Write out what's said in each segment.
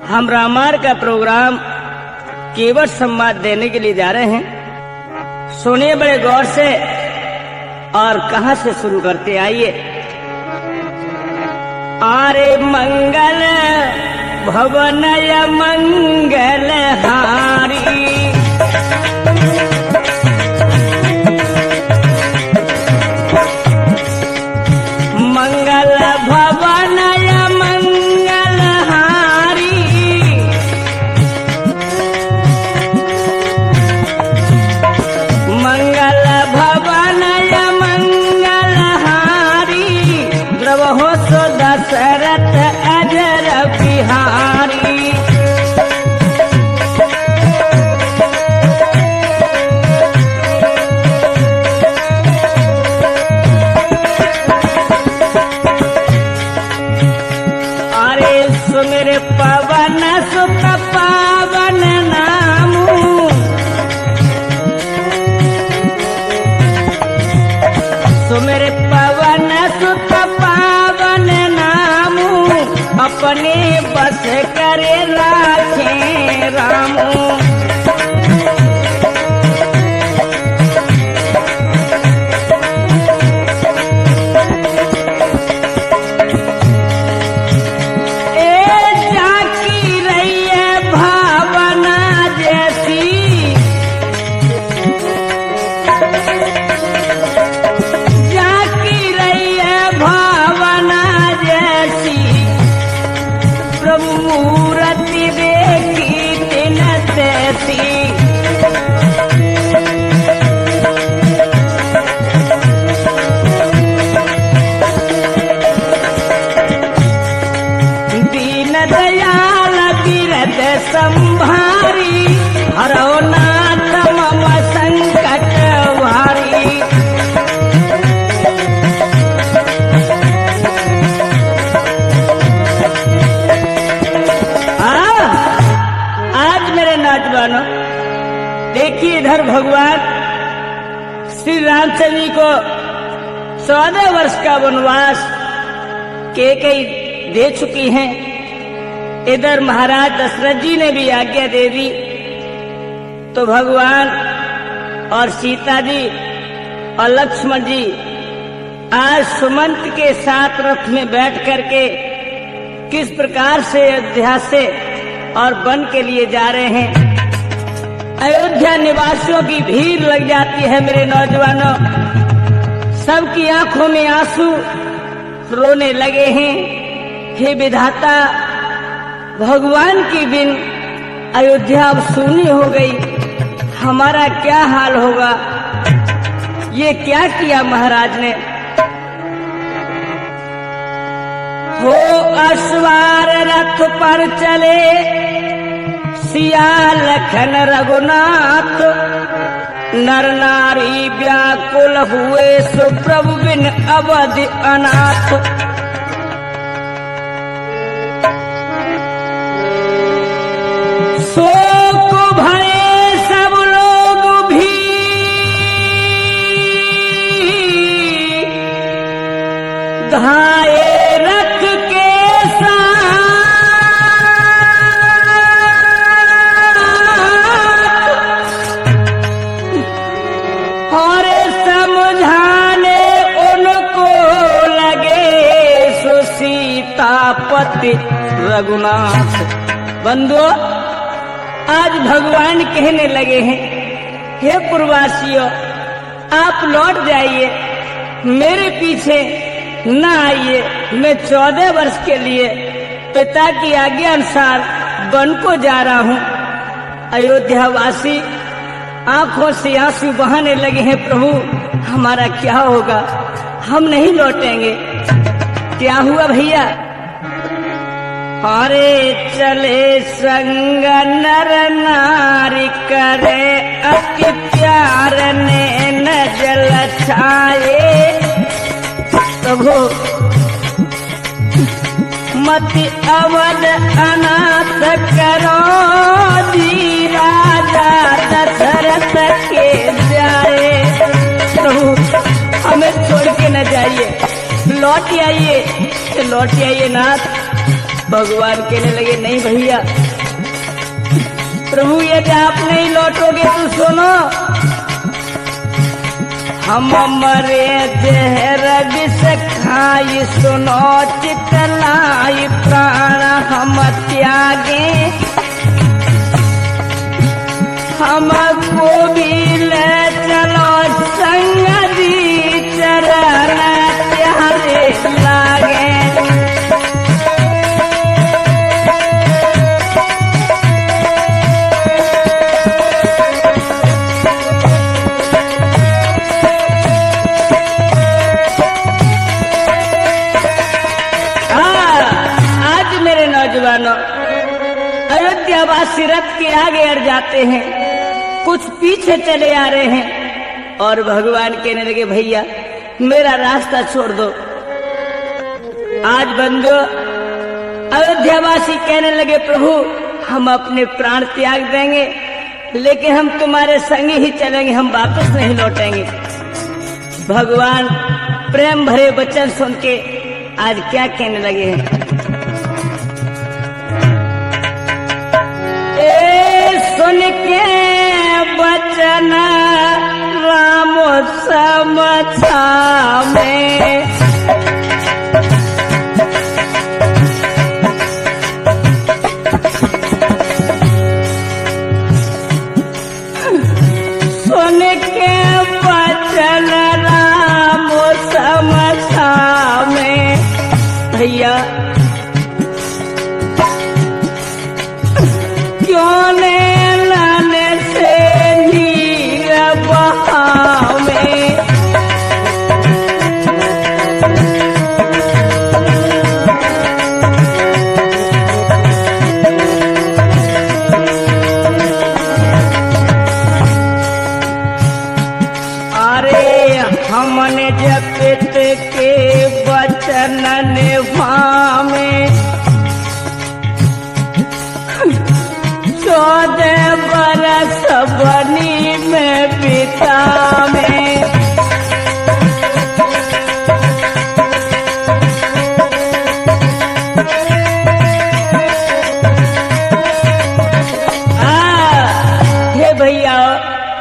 हम रामायण का प्रोग्राम केवल संवाद देने के लिए जा रहे हैं। सुनिए बड़े गौर से और कहां से शुरू करते आइए। आरे मंगल भवनय मंगल हारी, मंगल भवनय मंगल हारी, मंगल भवनय मंगल हारी, द्रवहो सो दशरथ अजर बिहारी। मेरे पवन सुत पावन नामू, मेरे पवन सुत पावन नामू, अपने बस करे राखे रामू। मूर्ति देखी तिन तैसी, दीन दयाल बिरद संभारी, हरो नाथ मम संकट भारी। नौजवानों देखिए, इधर भगवान श्री रामचंद्र जी को 14 वर्ष का वनवास कैकेयी दे चुकी हैं। इधर महाराज दशरथ जी ने भी आज्ञा दे दी, तो भगवान और सीता जी और लक्ष्मण जी आज सुमंत के साथ रथ में बैठ करके किस प्रकार से अयोध्या से और वन के लिए जा रहे हैं। अयोध्या निवासियों की भीड़ लग जाती है। मेरे नौजवानों, सबकी आंखों में आंसू रोने लगे हैं। हे विधाता, भगवान की बिन अयोध्या अब सूनी हो गई, हमारा क्या हाल होगा। ये क्या किया महाराज ने। हो अश्वार रथ पर चले सिया लखन रघुनाथ, नर नारी व्याकुल हुए सुप्रभु बिन अवधि अनाथ। शोक भये सब लोग भी, धाये रथ के साथ, और समझाने उनको लगे सुसीतापति रघुनाथ। बंधु, आज भगवान कहने लगे हैं, हे पुरवासियों, आप लौट जाइए, मेरे पीछे न आइए। मैं 14 वर्ष के लिए पिता की आज्ञा अनुसार वन को जा रहा हूँ। अयोध्यावासी आंखों से आंसू बहाने लगे हैं, प्रभु हमारा क्या होगा, हम नहीं लौटेंगे। क्या हुआ भैया। अरे चले संग नर नारी, करे अति प्यार नैन जल छाए। प्रभु मति अवध अनाथ करो, दी राजा दशरथ के जाए। प्रभु हमें छोड़ के न जाइए, लौट आइए नाथ। भगवान कहने लगे नहीं भैया, प्रभु यदि आप नहीं लौटोगे तो सुनो, हम मरे जहर विष खाई, सुनो चितलाई प्राण हम त्यागे, हमको भी ले चलो संग दी चरण प्यारे लागे। नौजवानों, अयोध्यावासी रथ के आगे अड़ जाते हैं, कुछ पीछे चले आ रहे हैं और भगवान कहने लगे भैया मेरा रास्ता छोड़ दो। आज बंधु अयोध्यावासी कहने लगे प्रभु हम अपने प्राण त्याग देंगे, लेकिन हम तुम्हारे संग ही चलेंगे, हम वापस नहीं लौटेंगे। भगवान प्रेम भरे वचन सुन के आज क्या कहने लगे हैं, सुन के वचन राम समझा में, सुन के वचन राम समझा में भैया क्यों ने हमने जपित के वचन निभावे, 14 बरस बनी में बितावे, हे भैया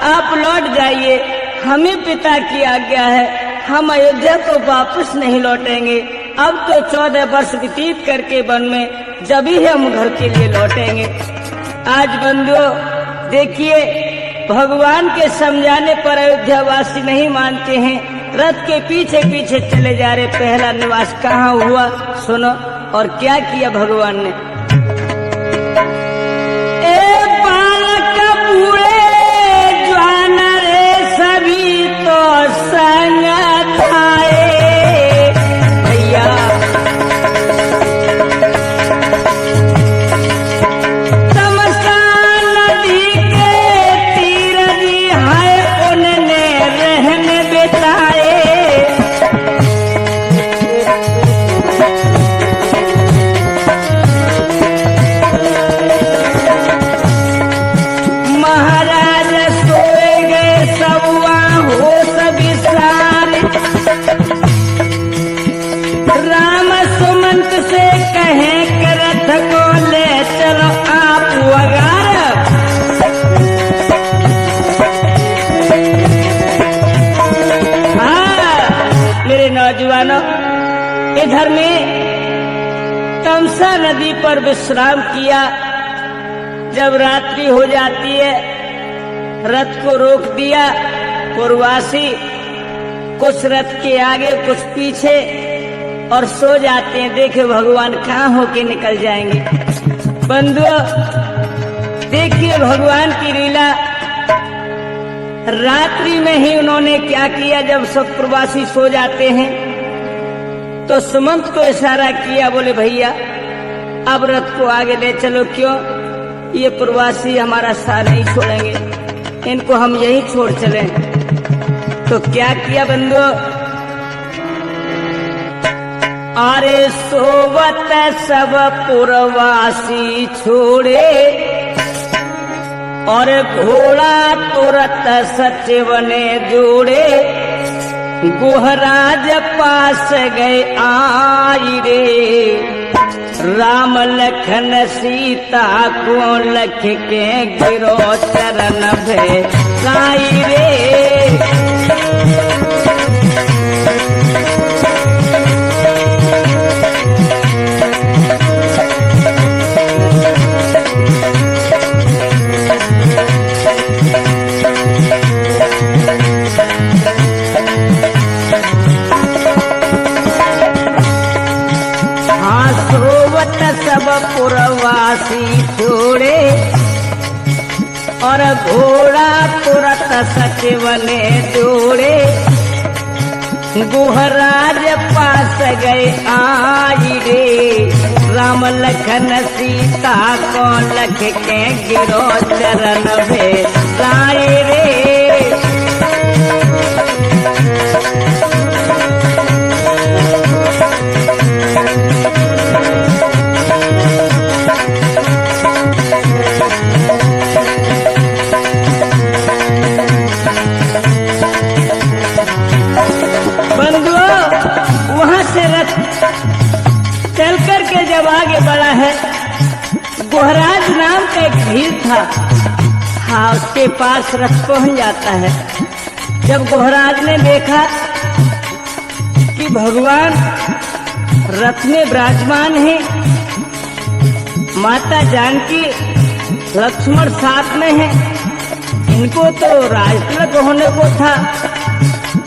आप लौट जाइए, हमें पिता की आज्ञा है, हम अयोध्या को वापस नहीं लौटेंगे। अब तो 14 वर्ष व्यतीत करके वन में जब ही हम घर के लिए लौटेंगे। आज बंधुओं देखिए भगवान के समझाने पर अयोध्यावासी नहीं मानते हैं, रथ के पीछे पीछे चले जा रहे। पहला निवास कहाँ हुआ सुनो और क्या किया भगवान ने। नौजवानों इधर में तमसा नदी पर विश्राम किया। जब रात्रि हो जाती है रथ को रोक दिया। पूर्ववासी कुछ रथ के आगे कुछ पीछे और सो जाते हैं। देखे भगवान कहाँ होके निकल जाएंगे। बंधुओं देखिए भगवान की लीला। रात्रि में ही उन्होंने क्या किया, जब सब प्रवासी सो जाते हैं तो सुमंत को इशारा किया, बोले भैया अब रथ को आगे ले चलो। क्यों? ये प्रवासी हमारा साथ नहीं छोड़ेंगे, इनको हम यहीं छोड़ चले। तो क्या किया बंधुओं, अरे सोवत सब पुरवासी छोड़े और घोड़ा तुरत सचिव ने जोड़े। गुहराज पास गए आई रे, राम लखन सीता को लख के गिरो चरण भे साई रे। सब पुरवासी छोड़े और घोड़ा तुरत सचिवने जोड़े। गुहराज पास गए आई रे, राम लखन सीता को लख के गिरो चरण भे साई रे। चल करके जब आगे बढ़ा है, गुहराज नाम का एक भील था। हाँ, उसके पास रथ पहुंच जाता है। जब गुहराज ने देखा कि भगवान रथ में विराजमान है, माता जानकी लक्ष्मण साथ में है, इनको तो राजतिलक होने को था,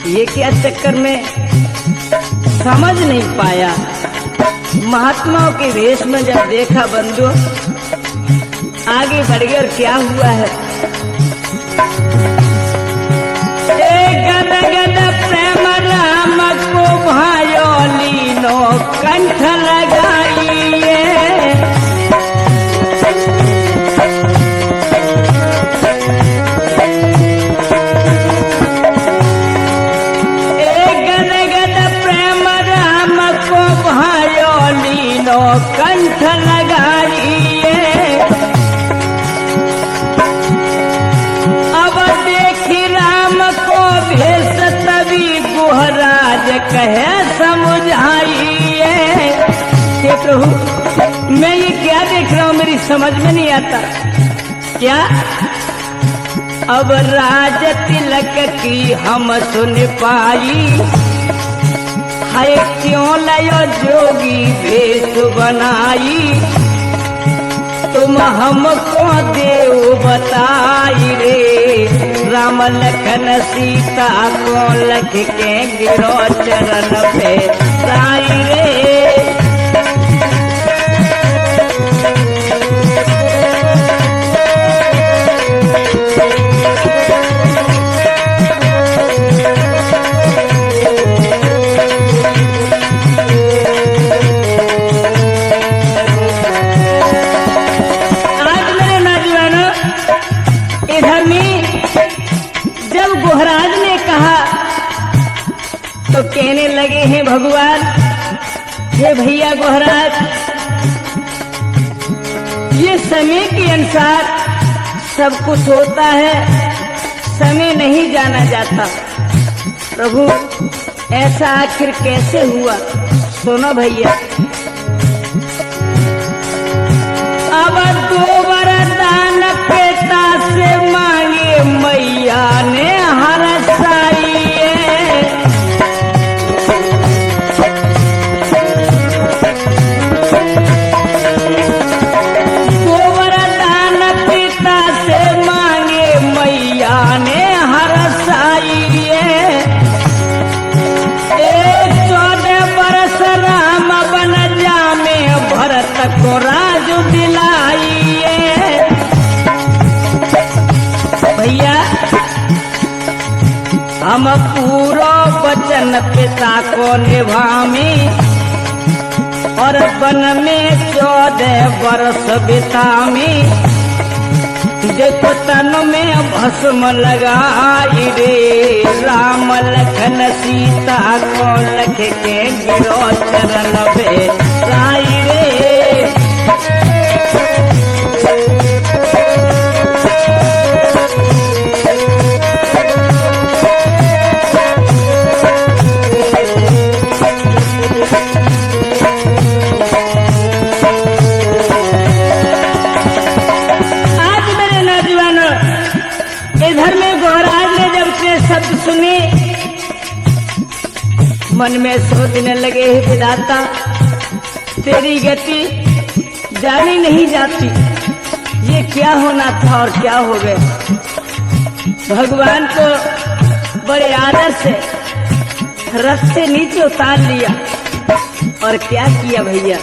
ये क्या चक्कर में समझ नहीं पाया। महात्माओं के वेश में जब देखा बंधु, आगे बढ़ गया और क्या हुआ है। गद गद प्रेम राम को भायो लीनो कंठ लगाइए। कंठ लगाइए। अब देखी राम को भेष तभी गुहराज कहे समझाइए। हे प्रभु, मैं ये क्या देख रहा हूँ, मेरी समझ में नहीं आता। क्या अब राज तिलक की हम सुन पाई, हाय क्यों लयो जोगी भेष बनाई। तुम हमको देव बताई रे, राम लखन सीता को लख के गिरो चरण पे साई रे। गुहराज ने कहा तो कहने लगे हैं भगवान, हे भैया गुहराज, ये समय के अनुसार सब कुछ होता है, समय नहीं जाना जाता। प्रभु, ऐसा आखिर कैसे हुआ? सुनो भैया, अब दो वरदान पिता से मांगे मैया ने हरसाइए। दो वरदान पिता से मांगे मैया ने हरसाइए। 14 बरस राम बन जामे भरत को राज दिलाइए। भैया, हम पूरा वचन पिता को निभामी और वन में 14 वर्ष बितामी। देखो तन में भस्म लगाई रे, राम लखन सीता को लख के गिरो चरण पे साई रे। मन में सोचने लगे, हे विधाता, तेरी गति जानी नहीं जाती, ये क्या होना था और क्या हो गए। भगवान को बड़े आदर से रथ से नीचे उतार लिया और क्या किया भैया,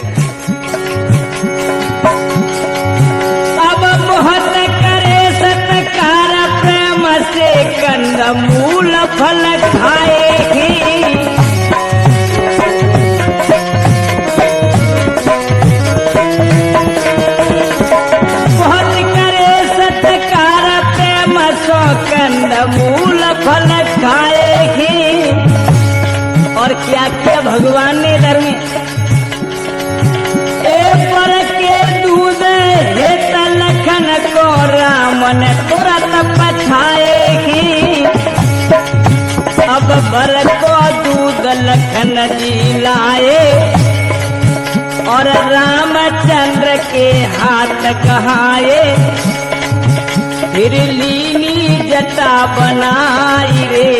अब मोहत करे सत्कार प्रेम से कंद मूल फल खाएगी। मोहत करे सत्कार प्रेम सो कंद मूल फल खाएगी। और क्या किया भगवान ने इधर में, पर के दूध हे लखन को रामन तुरंत पछाएगी। अब बर को दूध लखन जी लाए और रामचंद्र के हाथ कहाए। फिर लीनी जटा बनाई रे,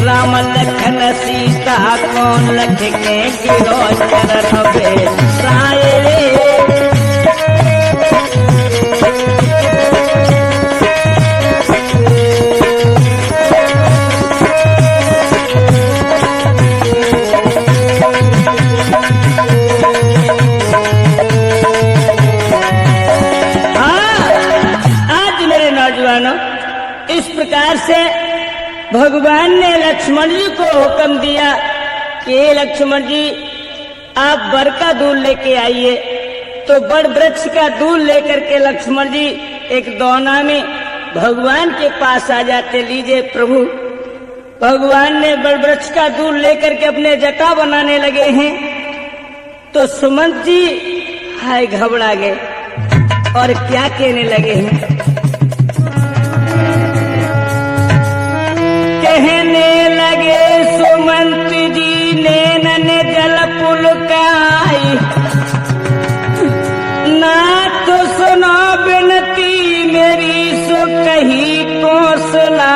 राम लखन सीता को लख के गिरो चरण पे साए रे। इस प्रकार से भगवान ने लक्ष्मण जी को हुक्म दिया कि लक्ष्मण जी आप बर का दूध लेके आइए। तो बड़ वृक्ष का दूध लेकर के लक्ष्मण जी एक दौना में भगवान के पास आ जाते, लीजिए प्रभु। भगवान ने बड़ वृक्ष का दूध लेकर के अपने जटा बनाने लगे हैं तो सुमंत जी हाय घबरा गए और क्या कहने लगे हैं, कहने लगे सुमंत जी नैनन जल पुलकाई, ना तो सुनो बिनती मेरी सो कही को सुना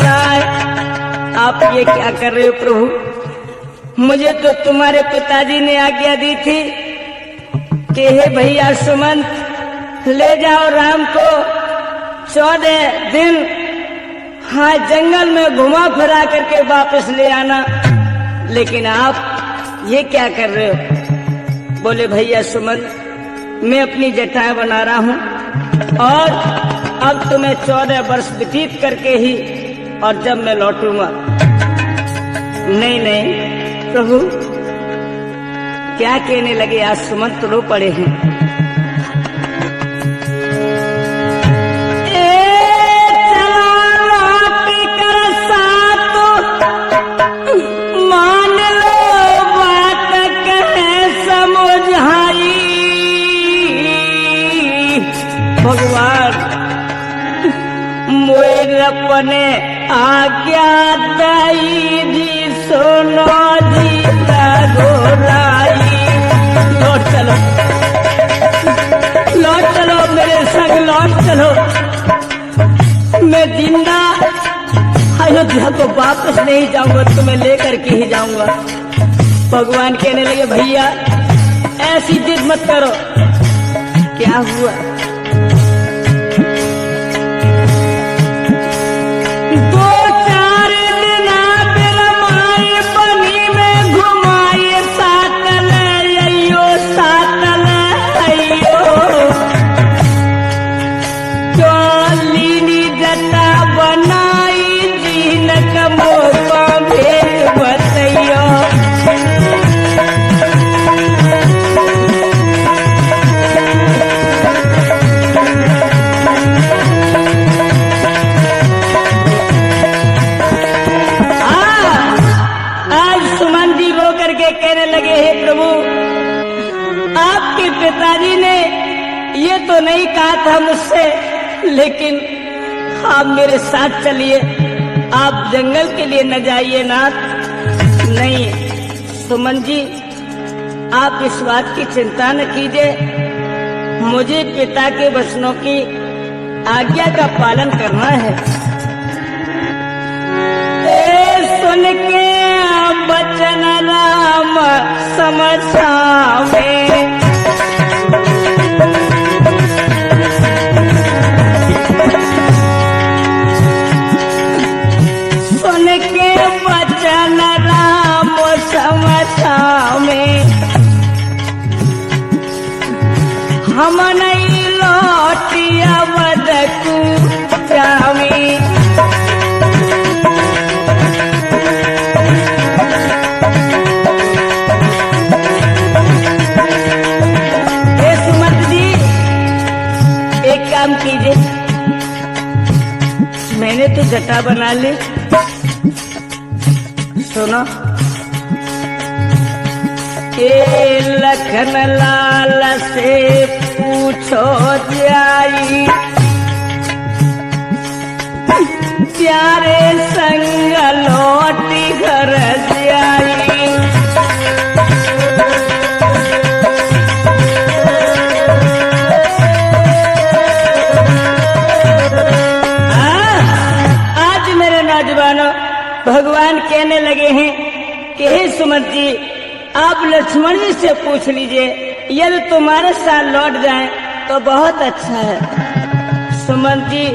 लाए। आप ये क्या कर रहे हो प्रभु, मुझे तो तुम्हारे पिताजी ने आज्ञा दी थी कि हे भैया सुमंत ले जाओ राम को 14 दिन हाँ जंगल में घुमा फिरा करके वापस ले आना, लेकिन आप ये क्या कर रहे हो। बोले भैया सुमंत मैं अपनी जटाएं बना रहा हूँ और अब तुम्हें 14 वर्ष व्यतीत करके ही और जब मैं लौटूंगा। नहीं नहीं प्रभु, क्या कहने लगे, आज सुमंत रो पड़े हैं। भगवान मोर अपने आज्ञा दई जी सोनो जी गोलाई। लौट चलो मेरे संग लौट चलो, मैं जिंदा अयोध्या को वापस नहीं जाऊंगा, तुम्हें लेकर के ही जाऊंगा। भगवान कहने लगे भैया ऐसी जिद मत करो। क्या हुआ, कहने लगे हे प्रभु आपके पिताजी ने ये तो नहीं कहा था मुझसे, लेकिन आप मेरे साथ चलिए, आप जंगल के लिए न जाइए नाथ। नहीं सुमन जी आप इस बात की चिंता न कीजिए, मुझे पिता के वचनों की आज्ञा का पालन करना है। सुन के बचन राम समझावे। सुन के बचन राम समझावे, हम नहीं लौटिया बदकू जावे। सुमंत जी एक काम कीजिए, मैंने तो जटा बना ली, सुनो। के लखन लाल से पूछो जाई, प्यारे संग लौटी घर जाई। आज मेरे नौजवानों भगवान कहने लगे हैं कि हे सुमंत जी, आप लक्ष्मण जी से पूछ लीजिए, यदि तुम्हारे साथ लौट जाएं तो बहुत अच्छा है। सुमंत जी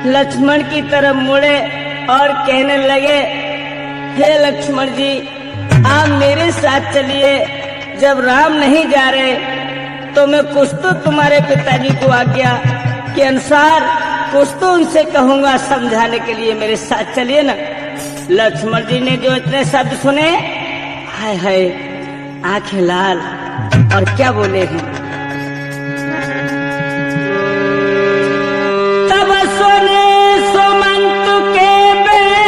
लक्ष्मण की तरफ मुड़े और कहने लगे, हे लक्ष्मण जी, आप मेरे साथ चलिए। जब राम नहीं जा रहे तो मैं कुछ तो तुम्हारे पिताजी को आज्ञा के अनुसार कुछ तो उनसे कहूंगा समझाने के लिए, मेरे साथ चलिए ना। लक्ष्मण जी ने जो इतने शब्द सुने, हाय हाय आंखें लाल, और क्या बोले हैं। तब सुने सुमंत के बेन,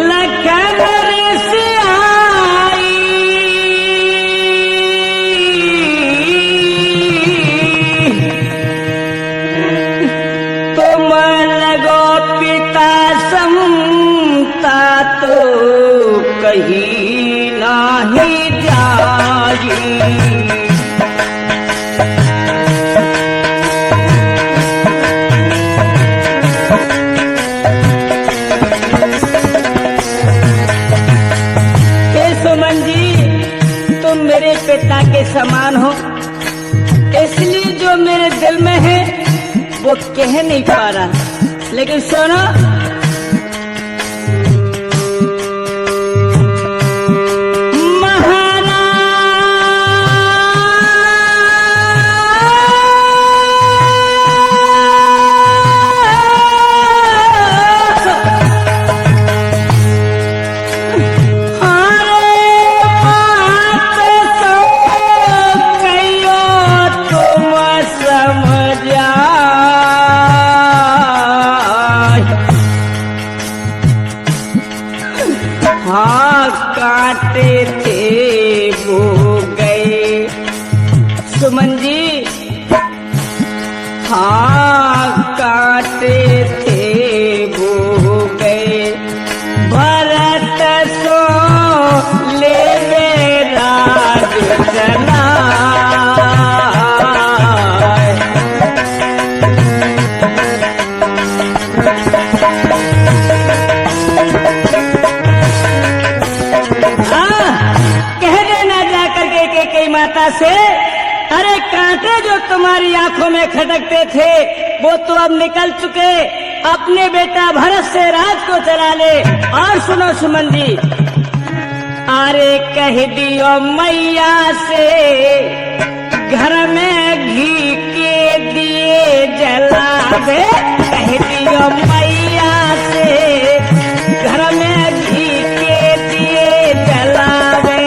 लखन ऋषि आई। तुम लगो पिता समता तो कहीं नहीं जाई। सुमन जी, तुम मेरे पिता के समान हो, इसलिए जो मेरे दिल में है वो कह नहीं पा रहा। लेकिन सुनो, काटे थे वो गए। सुमन जी, हाँ काटे थे वो गए। भरत सो ले राज जना। माता से, अरे कांटे जो तुम्हारी आंखों में खटकते थे वो तो अब निकल चुके, अपने बेटा भरत से राज को चला ले। और सुनो सुमन जी, अरे कह दियो मैया से घर में घी के दिए जलावे। कह दियो मैया से घर में घी के दिए जलावे।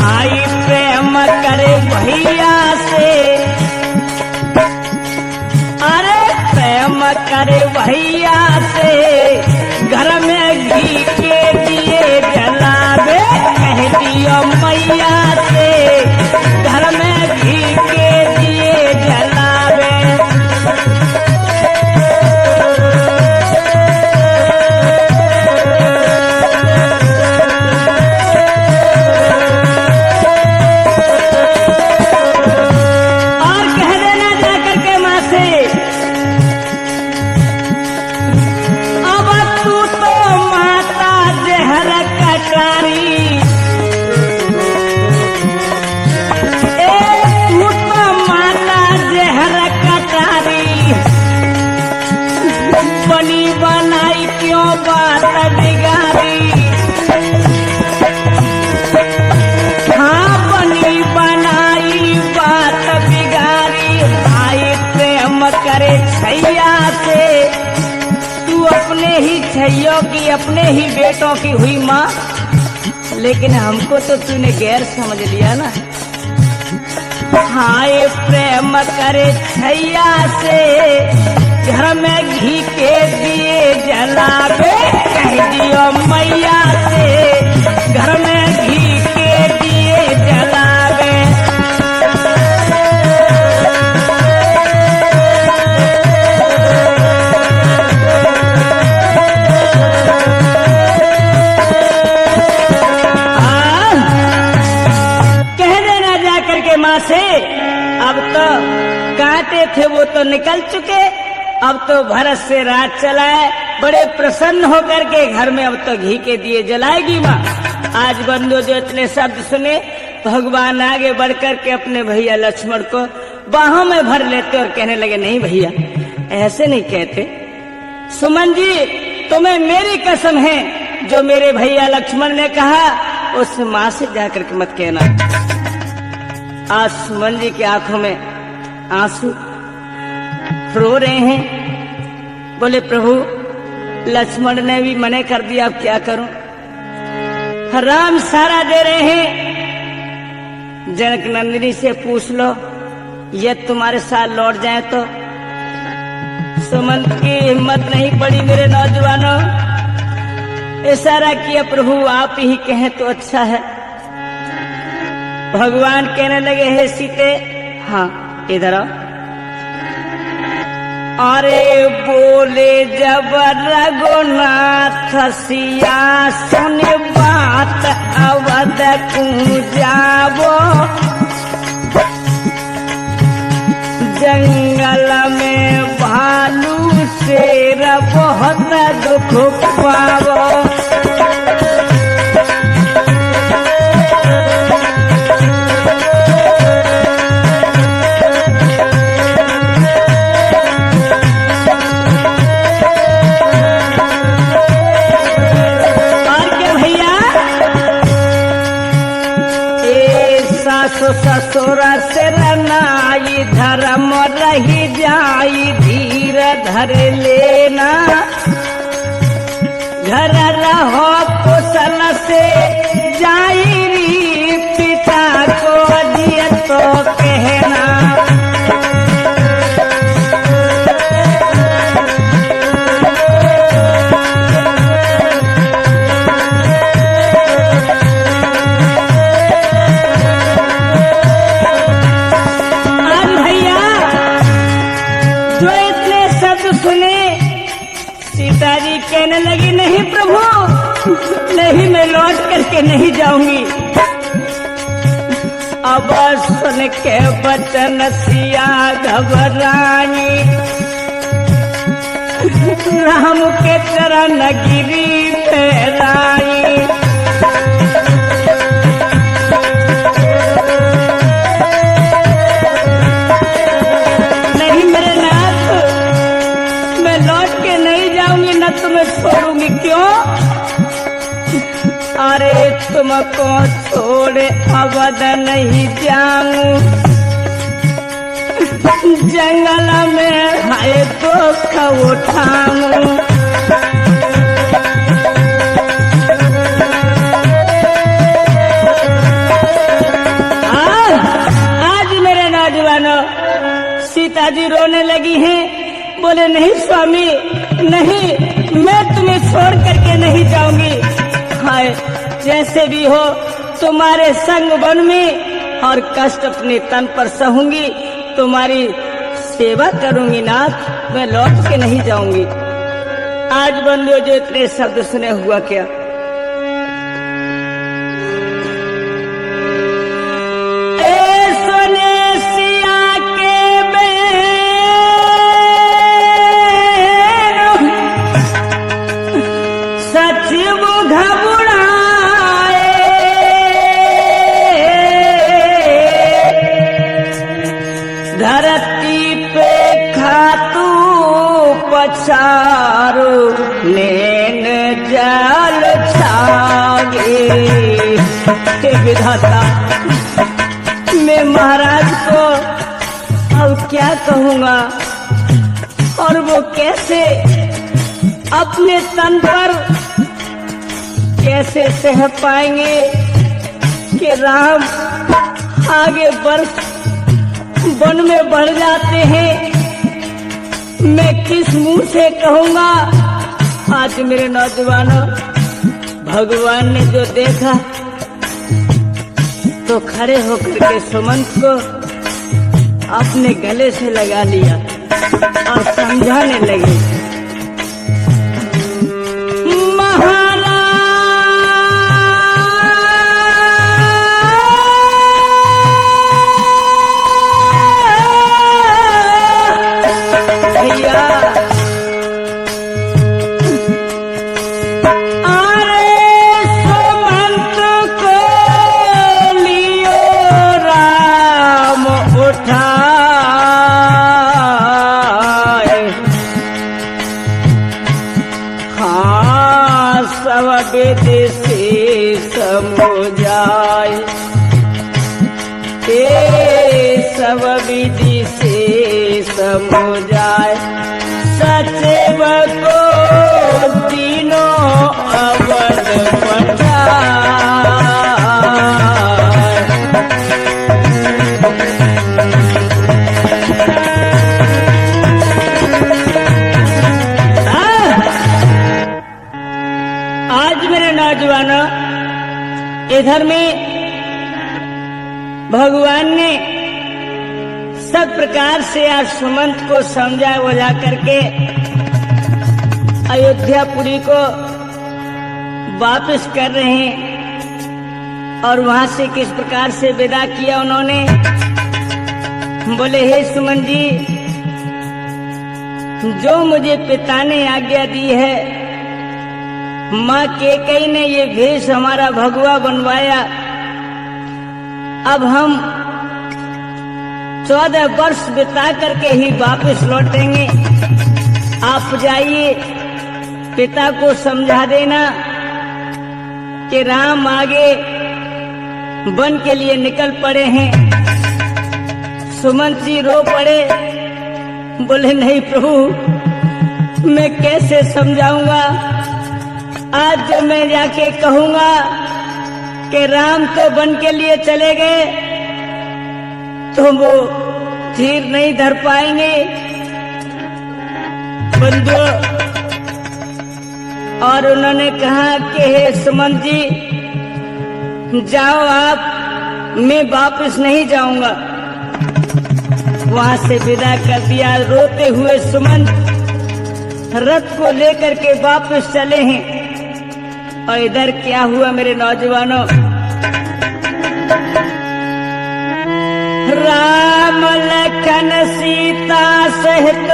आई प्रेम करे भैया से, अरे प्रेम करे भैया से, घर में घी के दिए जलावे, कह दियो मैया से, घर में घी के दिए जलावे। और कह देना जाकर के माँ से, अब तू तो माता जहर कटारी, तू तो माता जहर कटारी, बनी बनाई क्यों बात बिगाड़ी। हाँ बनी बनाई बात बिगाड़ी, भाई प्रेम करे छैया से, तू अपने ही छैयों की अपने ही बेटों की हुई माँ, लेकिन हमको तो तूने गैर समझ लिया ना। हाय प्रेम करे छैया से, घर में घी के दिए जलावे, कह दियो मैया से, घर में घी के दिए जलावे। कह देना जाकर के माँ से, अब तो कांटे थे वो तो निकल चुके, अब तो भरत से रात चलाए, बड़े प्रसन्न होकर के घर में अब तो घी के दिए जलाएगी माँ। आज बंधु जो इतने शब्द सुने, भगवान आगे बढ़कर के अपने भैया लक्ष्मण को बाहों में भर लेते और कहने लगे, नहीं भैया ऐसे नहीं कहते, सुमन जी तुम्हें मेरी कसम है, जो मेरे भैया लक्ष्मण ने कहा उस माँ से जाकर के मत कहना। आज सुमन जी की आंखों में आंसू रो रहे हैं। बोले प्रभु लक्ष्मण ने भी मना कर दिया, अब क्या करूं। राम सारा दे रहे हैं, जनक नंदिनी से पूछ लो, ये तुम्हारे साथ लौट जाए तो। सुमन की हिम्मत नहीं पड़ी मेरे नौजवानों, इशारा किया प्रभु आप ही कहें तो अच्छा है। भगवान कहने लगे, हे सीते हाँ इधर आओ। अरे बोले जब रघुनाथ सिया सुन बात अवध को जावो, जंगल में भालू शेर बहुत दुख पावो। ससुर सिर नाई धर्म रही जाई, धीर धर लेना, घर रहो कुशल से जाई री, पिता को दिए तो कहना। कहने लगी, नहीं प्रभु नहीं, मैं लौट करके नहीं जाऊंगी। अब सुन के बचन सिया घबराई, राम के चरण गिरी पैराई। नहीं मेरे नाथ, मैं लौट के नहीं जाऊंगी, न तुम्हें छोड़ूंगी। क्यों? अरे तुमको छोड़े अवध नहीं जाऊं, जंगल में है दुख उठाऊं। जैसे भी हो तुम्हारे संग वन में और कष्ट अपने तन पर सहूंगी, तुम्हारी सेवा करूंगी नाथ, मैं लौट के नहीं जाऊंगी। आज बंधु जो इतने शब्द सुने हुआ क्या? धरती पे खातू पछारू नैन जल छागे। हे विधाता, मैं महाराज को अब क्या कहूँगा, और वो कैसे अपने तन पर कैसे सह पाएंगे कि राम आगे वन में बढ़ जाते हैं। मैं किस मुंह से कहूँगा? आज मेरे नौजवानों, भगवान ने जो देखा तो खड़े होकर के सुमंत को अपने गले से लगा लिया और समझाने लगे। सब विधि से समझाए, सचिव को तीनों अवध पठाए। आज मेरे नौजवानों, इधर में भगवान ने सब प्रकार से आज सुमंत को समझा बुझा करके अयोध्यापुरी को वापस कर रहे हैं। और वहां से किस प्रकार से विदा किया उन्होंने? बोले, हे सुमन जी, जो मुझे पिता ने आज्ञा दी है, माँ कैकेयी ने ये भेष हमारा भगवा बनवाया, अब हम 14 वर्ष बिता करके ही वापस लौटेंगे। आप जाइए, पिता को समझा देना कि राम आगे वन के लिए निकल पड़े हैं। सुमंत जी रो पड़े, बोले, नहीं प्रभु, मैं कैसे समझाऊंगा? आज जब मैं जाके कहूंगा कि राम तो वन के लिए चले गए, तो वो धीर नहीं धर पाएंगे। बंधु, और उन्होंने कहा कि हे सुमंत जी, जाओ आप, मैं वापस नहीं जाऊंगा। वहां से विदा कर दिया। रोते हुए सुमंत रथ को लेकर के वापस चले हैं। और इधर क्या हुआ मेरे नौजवानों? राम लखन सीता सहित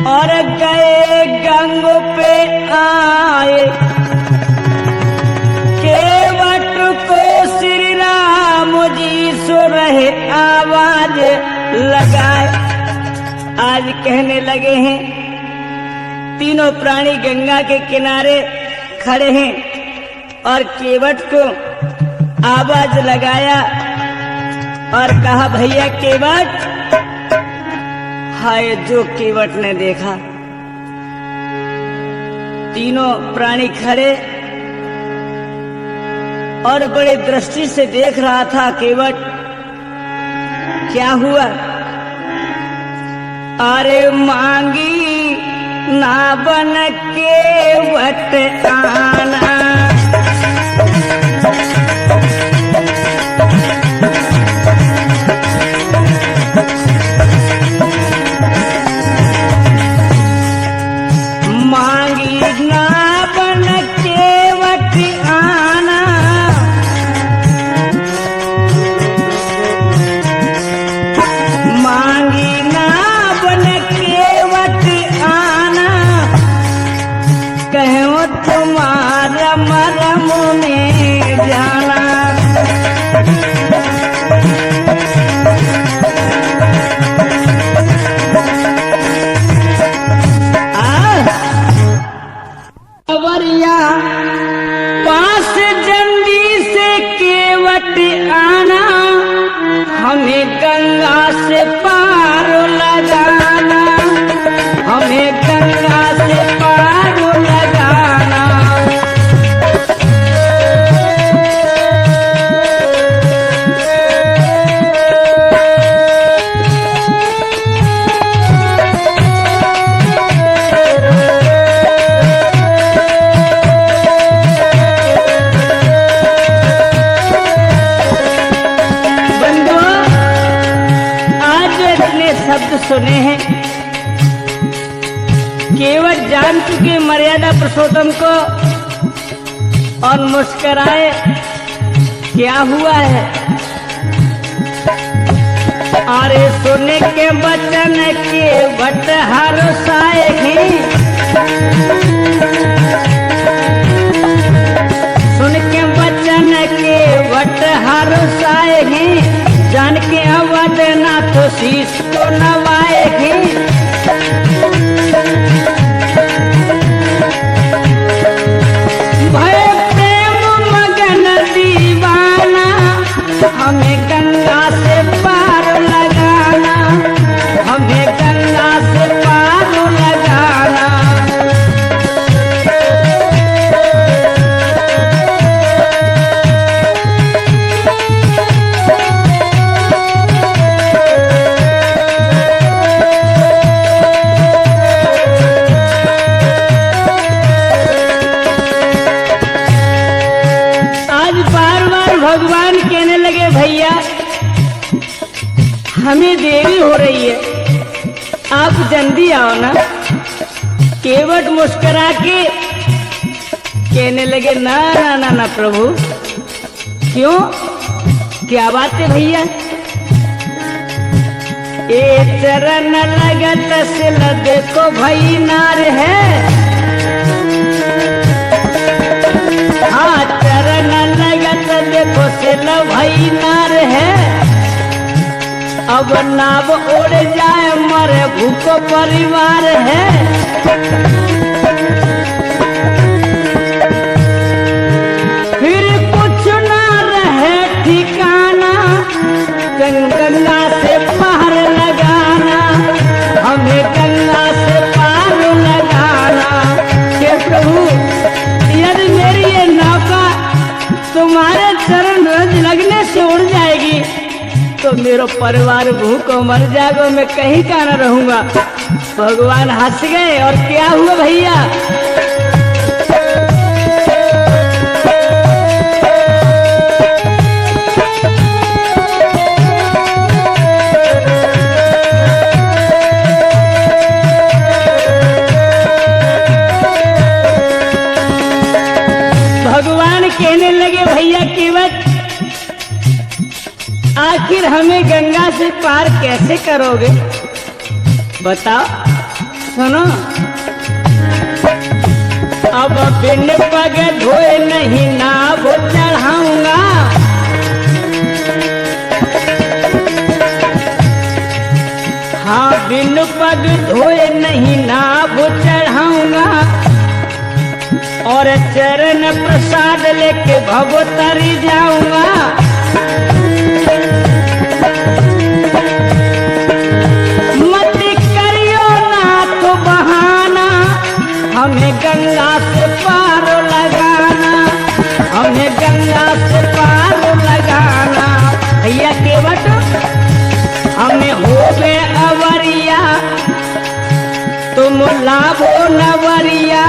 और गए गंग पे आए, केवट को श्री राम जी सुरहे आवाज लगाए। आज कहने लगे हैं, तीनों प्राणी गंगा के किनारे खड़े हैं और केवट को आवाज लगाया और कहा, भैया केवट। हाय, जो केवट ने देखा, तीनों प्राणी खड़े और बड़े दृष्टि से देख रहा था केवट। क्या हुआ? अरे मांगी ना बन केवट आना, तुम्हारा मरम में जाना। अवरिया पास जल्दी से केवट आना, हमें गंगा से पार लगाना, हमें गंगा से पार लगाना। शब्द सुने हैं, केवट जान चुके मर्यादा पुरुषोत्तम को और मुस्कुराए। क्या हुआ है? अरे सुने के वचन के वट हरसाए हैं, सुन के वचन के वट हरसाए हैं, जान के अवध ना तो शीश को नवाएगी। भय प्रेम मगन दीवाना, हमें गंगा से पार लगाना, हमें गंगा से पार लगाना। भगवान कहने लगे भैया हमें देरी हो रही है, आप जल्दी आओ ना। केवट मुस्कुरा के कहने लगे ना ना ना ना प्रभु। क्यों? क्या बात है भैया? ए चरण लगत सिल देखो भई नार है, हाँ चरण लगत देखो सिल भई नार है। अब नाव उड़ जाए मरे भूखो परिवार है। फिर कुछ ना रहे ठिकाना, गंगा से पार लगाना, हमें गंगा से पार लगाना। हे प्रभु यदि मेरी ये नौका तुम्हारे चरण रज लगने से उड़ जाएगी तो मेरा परिवार भूखो मर जाएगा, मैं कहीं का न रहूंगा। भगवान हंस गए। और क्या हुआ भैया? भगवान कहने लगे भैया केवट आखिर हमें गंगा से पार कैसे करोगे बताओ। सुनो, अब बिन पग धोए नहीं नाव चढ़ाऊंगा, हाँ बिन पग धोए नहीं नाव चढ़ाऊंगा, और चरण प्रसाद लेके भवतरी जाऊंगा। मत करियो ना तो बहाना, हमें गंगा से पार लगाना, हमें गंगा से पार लगाना। भैया केवट हमें हो गए अवरिया, तुम लाभो नवरिया,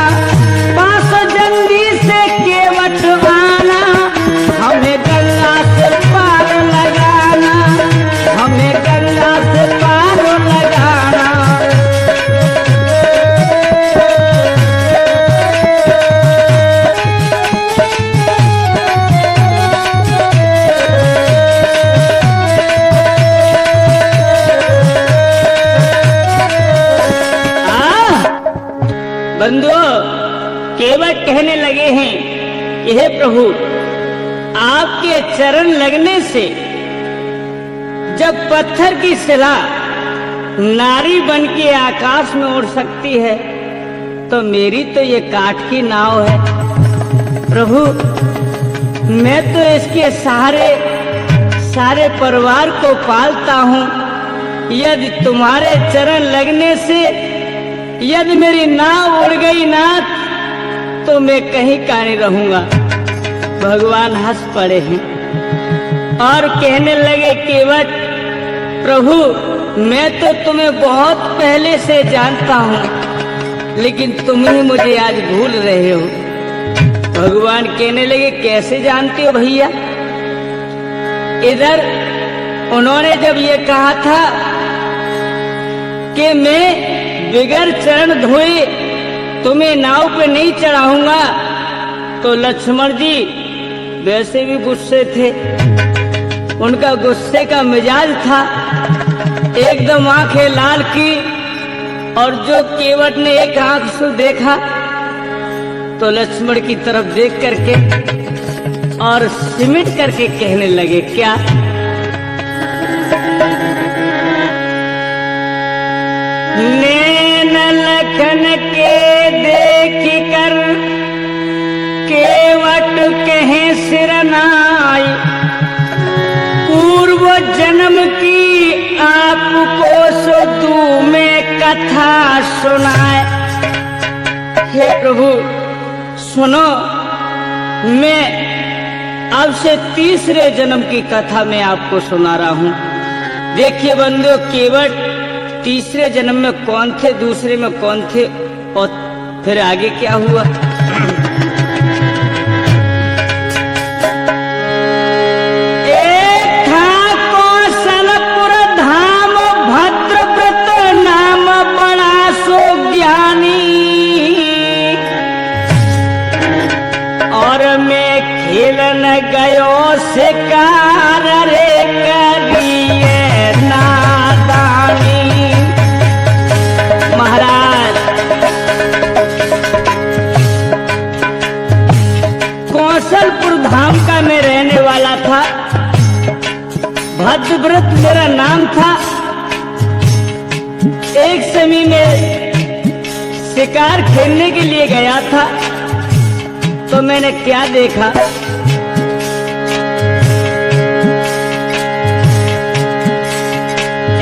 पास जल्दी से केवट आना, हमें गंगा से पार लगाना, हमें गंगा से पार लगाना। बंधुओं केवट कहने लगे हैं कि हे प्रभु, आपके चरण लगने से जब पत्थर की शिला नारी बन के आकाश में उड़ सकती है, तो मेरी तो ये काठ की नाव है। प्रभु, मैं तो इसके सारे परिवार को पालता हूँ। यदि तुम्हारे चरण लगने से यदि मेरी नाव उड़ गई नाथ, तो मैं कहीं का नहीं रहूंगा। भगवान हंस पड़े हैं और कहने लगे केवट, प्रभु मैं तो तुम्हें बहुत पहले से जानता हूँ, लेकिन तुम ही मुझे आज भूल रहे हो। भगवान कहने लगे, कैसे जानते हो भैया? इधर उन्होंने जब ये कहा था कि मैं बिगर चरण धोए तुम्हें नाव पे नहीं चढ़ाऊंगा, तो लक्ष्मण जी वैसे भी गुस्से थे। उनका गुस्से का मिजाज था, एकदम आंखें लाल की, और जो केवट ने एक आंख से देखा तो लक्ष्मण की तरफ देख करके और सिमट करके कहने लगे, क्या? नैन लखन के देख कर केवट कहे सिरनाई, पूर्व जन्म की आपको सुदू में कथा सुनाए। हे प्रभु सुनो, मैं अब से तीसरे जन्म की कथा मैं आपको सुना रहा हूँ। देखिए बंधु, केवट तीसरे जन्म में कौन थे, दूसरे में कौन थे, और फिर आगे क्या हुआ? एक था कौशलपुर धाम, भद्रव्रत नाम बड़ा सो ज्ञानी, और मैं खेलन गयो शिकार रे करिए नादानी। महाराज, कौशलपुर धाम का मैं रहने वाला था, भद्रव्रत मेरा नाम था। एक समय में शिकार खेलने के लिए गया था, तो मैंने क्या देखा?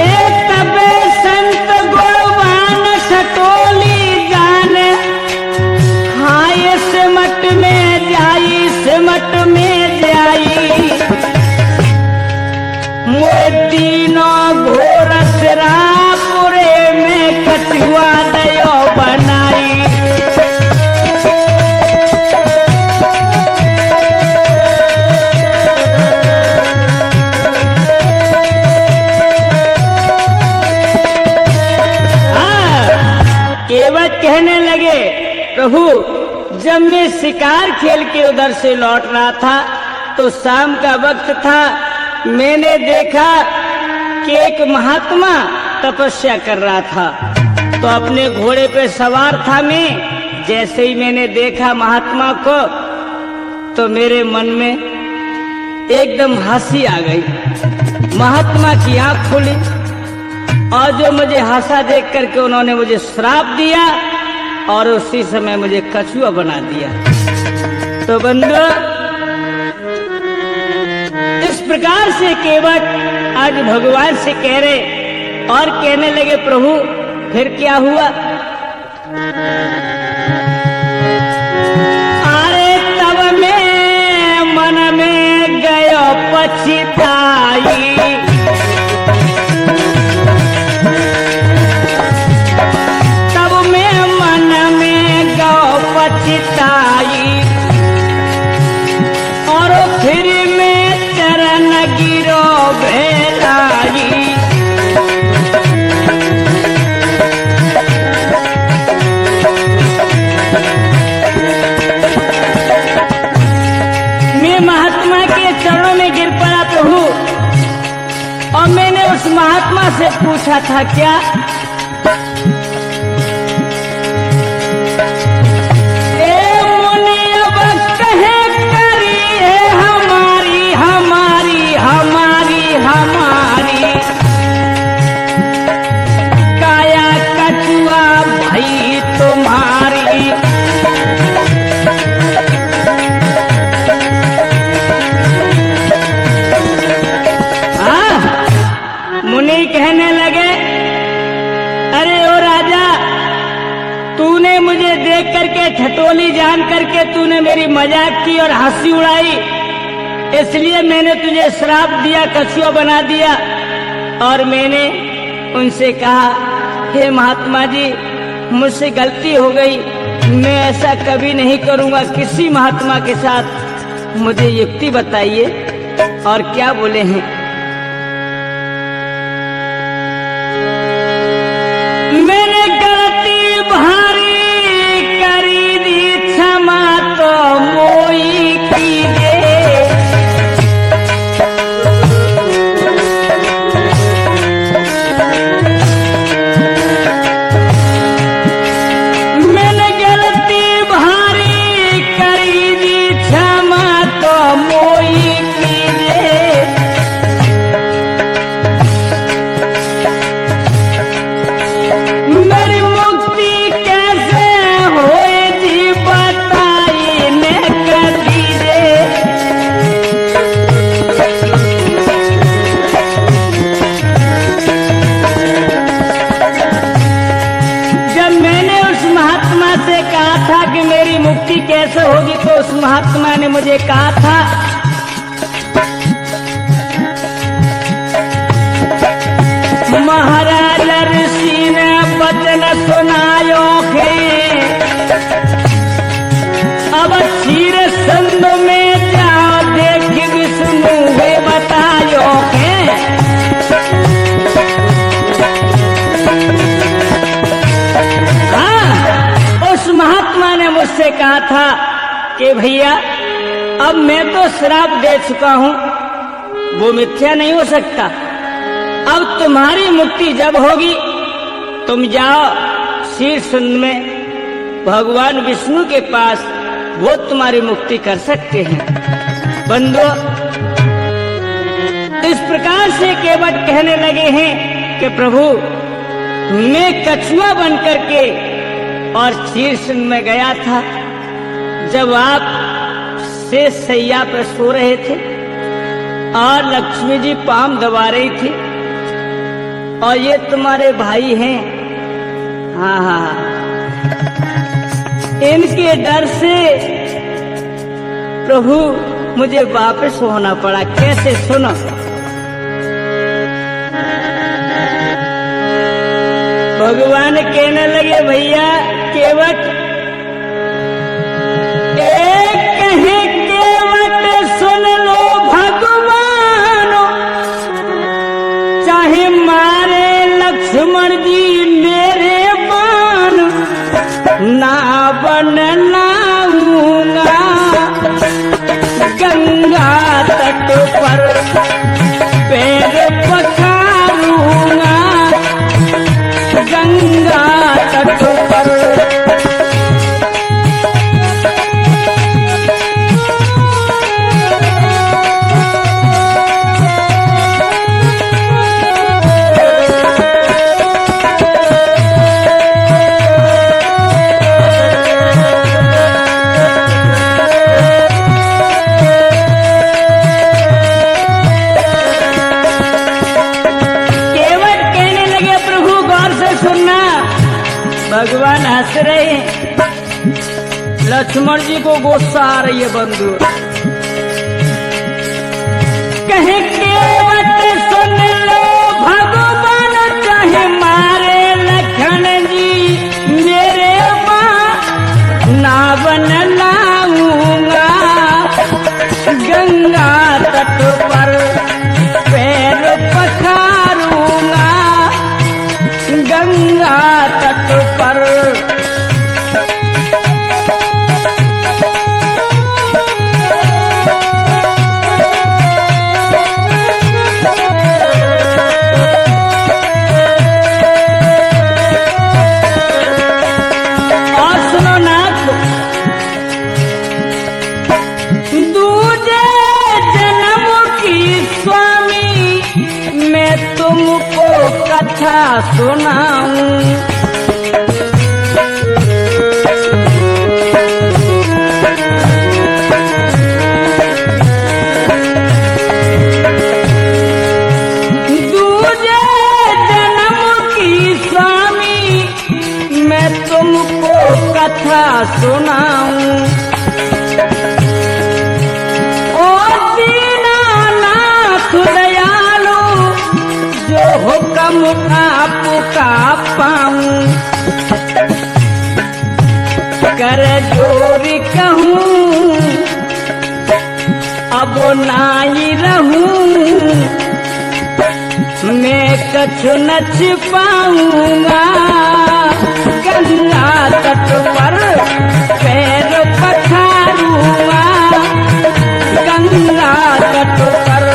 एक तबे संत गुणवान सटोली जान, खाए सिमट में जाई, सिमट में जाई, मोए तीनों घोर सिरापुरे में कछुआ दयो बनाई। केवट कहने लगे, प्रभु जब मैं शिकार खेल के उधर से लौट रहा था, तो शाम का वक्त था, मैंने देखा कि एक महात्मा तपस्या कर रहा था, तो अपने घोड़े पे सवार था मैं। जैसे ही मैंने देखा महात्मा को, तो मेरे मन में एकदम हंसी आ गई। महात्मा की आंख खुली, और जो मुझे हंसा देख करके उन्होंने मुझे श्राप दिया, और उसी समय मुझे कछुआ बना दिया। तो बंधु, इस प्रकार से केवट आज भगवान से कह रहे और कहने लगे, प्रभु फिर क्या हुआ? अरे तब मैं मन में गयो पछताई, और फिर मैं चरण गिरो भेलाई। मैं महात्मा के चरणों में गिर पड़ा प्रभु, और मैंने उस महात्मा से पूछा था, क्या नहीं जान करके तूने मेरी मजाक की और हंसी उड़ाई, इसलिए मैंने तुझे श्राप दिया, कछुआ बना दिया। और मैंने उनसे कहा, हे महात्मा जी, मुझसे गलती हो गई, मैं ऐसा कभी नहीं करूंगा किसी महात्मा के साथ। मुझे युक्ति बताइए। और क्या बोले हैं? मैंने गलती भारी करी दी, क्षमा तो मोई कीजिए। मैंने गलती भारी करी दी, क्षमा तो मोई कीजिए। मेरी मुक्ति कैसे होए जी बताइए न कर दीजिए। जब मैंने उस महात्मा से कहा था कि मेरी मुक्ति कैसे होगी, तो उस महात्मा ने मुझे कहा था, महाराज ऋषि ने वचन सुनायो है, अब क्षीर संध में जाओ, देख विष्णु वे बतायो है। हाँ, उस महात्मा ने मुझसे कहा था कि भैया, अब मैं तो श्राप दे चुका हूं, वो मिथ्या नहीं हो सकता। अब तुम्हारी मुक्ति जब होगी, तुम जाओ शीर्षुंड में भगवान विष्णु के पास, वो तुम्हारी मुक्ति कर सकते हैं। बंधुओं, इस प्रकार से केवट कहने लगे हैं कि प्रभु, मैं कछुआ बन करके और शीर्षुंड में गया था, जब आप शेष सैया पर सो रहे थे और लक्ष्मी जी पाम दबा रही थी, और ये तुम्हारे भाई हैं। हाँ हाँ, इनके डर से प्रभु मुझे वापस होना पड़ा। कैसे? सुनो। भगवान कहने लगे, भैया केवट, कहे केवट सुन लो भगवान, चाहे मारे लक्ष्मण जी मेरे बाण, ना बन लाऊंगा गंगा तट पर पैर पखारूंगा, गंगा तट पर। भगवान हंस रहे हैं, लक्ष्मण जी को गुस्सा आ रही है। बंधु कहे केवट सुन लो भगवान, चाहे मारे लखन जी मेरे बाण, ना बन लाऊंगा गंगा तट पर पैर पखारूंगा, गंगा तट पर। और सुनो नाथ, दूजे जन्म की स्वामी मैं तुमको कथा सुनाऊं। दूजे जन्म की स्वामी मैं तुमको कथा सुनाऊं। प्रभु आपका पाऊं, कर जोरी कहूँ अब नाई रहूं, मैं कछु न छिपाऊंगा। गंगा तट पर पैर पखारूंगा, गंगा तट पर।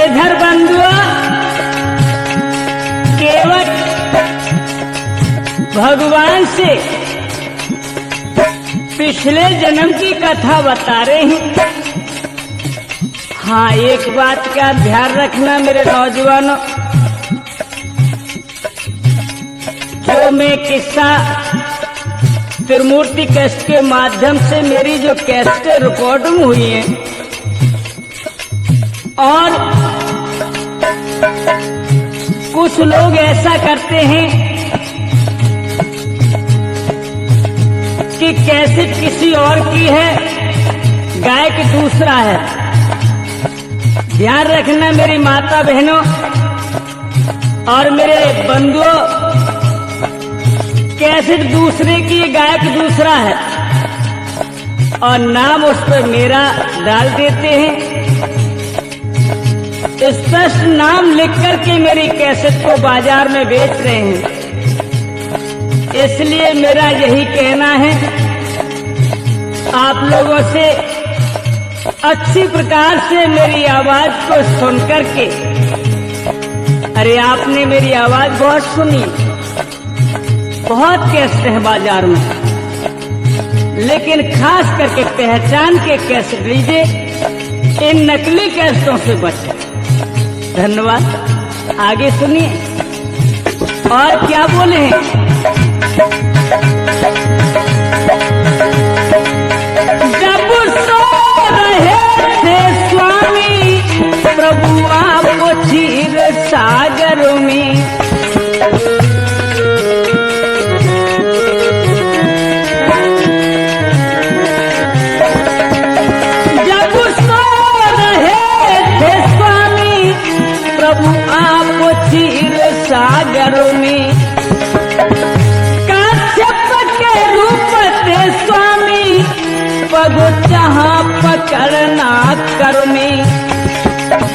इधर बंधुआ केवल भगवान से पिछले जन्म की कथा बता रहे हैं। हाँ, एक बात का ध्यान रखना मेरे नौजवानों, जो मैं किस्सा त्रिमूर्ति कैसेट के माध्यम से मेरी जो कैसेट रिकॉर्डिंग हुई है, और कुछ लोग ऐसा करते हैं कि कैसेट किसी और की है, गायक दूसरा है। ध्यान रखना मेरी माता बहनों और मेरे बंधुओं, कैसेट दूसरे की, गायक दूसरा है और नाम उस पर मेरा डाल देते हैं। स्पष्ट नाम लिख करके मेरी कैसेट को बाजार में बेच रहे हैं। इसलिए मेरा यही कहना है आप लोगों से, अच्छी प्रकार से मेरी आवाज को सुन करके, अरे आपने मेरी आवाज बहुत सुनी, बहुत कैसेट है बाजार में, लेकिन खास करके पहचान के कैसेट लीजिए, इन नकली कैसेटों से बचें। धन्यवाद। आगे सुनिए और क्या बोले हैं। जब सो रहे थे स्वामी प्रभु आप क्षीर सागर में, जब सो रहे थे स्वामी प्रभु आप क्षीर सागर में, काश्यप के रूप थे स्वामी पग जहाँ पकड़ना कर में।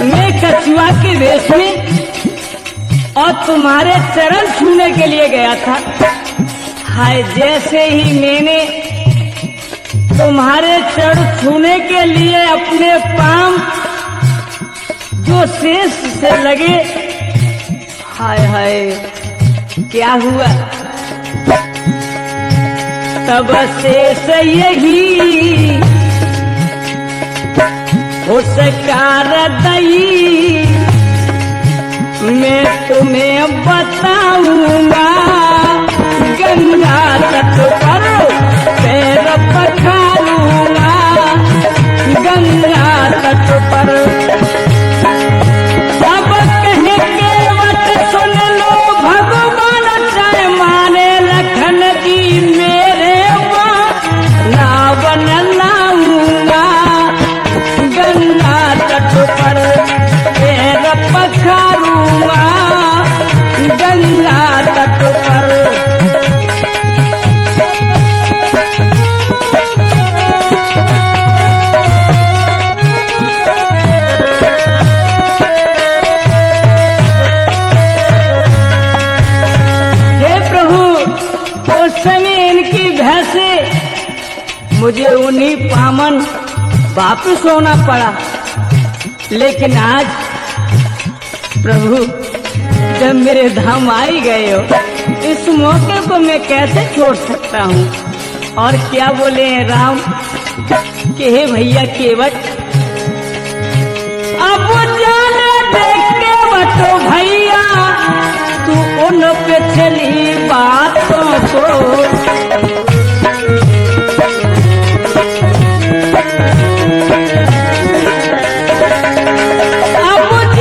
मैं कछुआ के वेश में और तुम्हारे चरण छूने के लिए गया था। हाय, जैसे ही मैंने तुम्हारे चरण छूने के लिए अपने पांव जो शेष से लगे, हाय हाय क्या हुआ, तब शेष यही उसकार दई मैं तुम्हें बताऊंगा। गंगा तट पर पैर पखारूंगा, गंगा तट पर। अब कहे केवट सुन लो भगवान, चाहे माने लखन की मेरे नावन लाऊंगा। गंगा तट पर पैर पखारूंगा, गंगा तट पर। मुझे उन्हीं पामन वापिस होना पड़ा, लेकिन आज प्रभु जब मेरे धाम आई गए हो, इस मौके को मैं कैसे छोड़ सकता हूँ। और क्या बोले हैं राम कि हे भैया केवट, अब जाने देख केवट भैया तू उन पिछली बातों को। अब